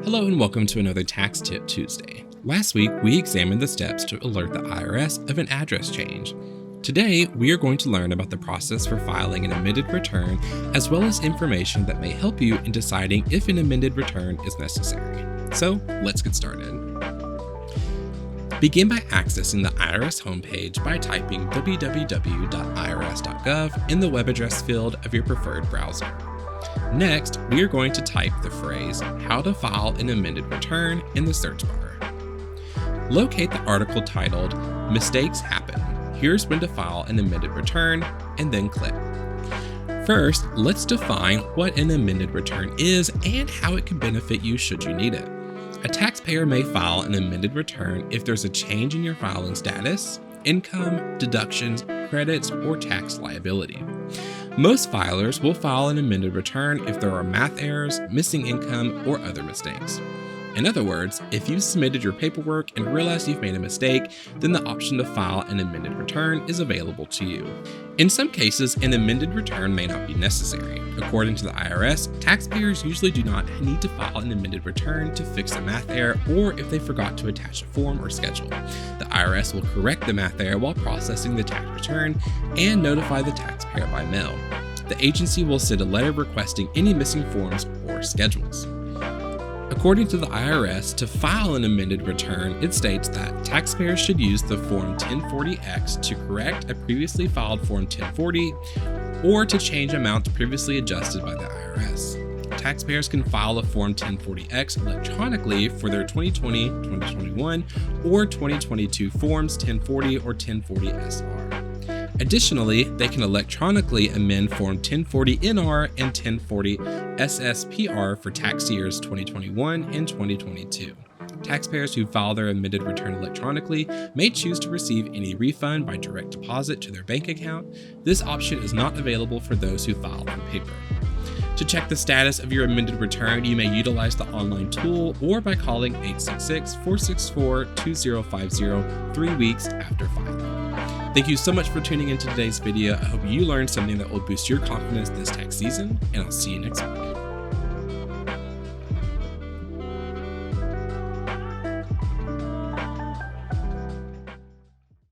Hello and welcome to another Tax Tip Tuesday. Last week, we examined the steps to alert the IRS of an address change. Today, we are going to learn about the process for filing an amended return, as well as information that may help you in deciding if an amended return is necessary. So, let's get started. Begin by accessing the IRS homepage by typing www.irs.gov in the web address field of your preferred browser. Next, we are going to type the phrase, "How to file an amended return" in the search bar. Locate the article titled, "Mistakes Happen. Here's when to file an amended return," and then click. First, let's define what an amended return is and how it can benefit you should you need it. A taxpayer may file an amended return if there's a change in your filing status, income, deductions, credits, or tax liability. Most filers will file an amended return if there are math errors, missing income, or other mistakes. In other words, if you've submitted your paperwork and realize you've made a mistake, then the option to file an amended return is available to you. In some cases, an amended return may not be necessary. According to the IRS, taxpayers usually do not need to file an amended return to fix a math error or if they forgot to attach a form or schedule. The IRS will correct the math error while processing the tax return and notify the taxpayer by mail. The agency will send a letter requesting any missing forms or schedules. According to the IRS, to file an amended return, it states that taxpayers should use the Form 1040X to correct a previously filed Form 1040 or to change amounts previously adjusted by the IRS. Taxpayers can file a Form 1040X electronically for their 2020, 2021, or 2022 Forms 1040 or 1040SR. Additionally, they can electronically amend Form 1040NR and 1040 SSPR for tax years 2021 and 2022. Taxpayers who file their amended return electronically may choose to receive any refund by direct deposit to their bank account. This option is not available for those who file on paper. To check the status of your amended return, you may utilize the online tool or by calling 866-464-2050 3 weeks after filing. Thank you so much for tuning into today's video. I hope you learned something that will boost your confidence this tax season, and I'll see you next week.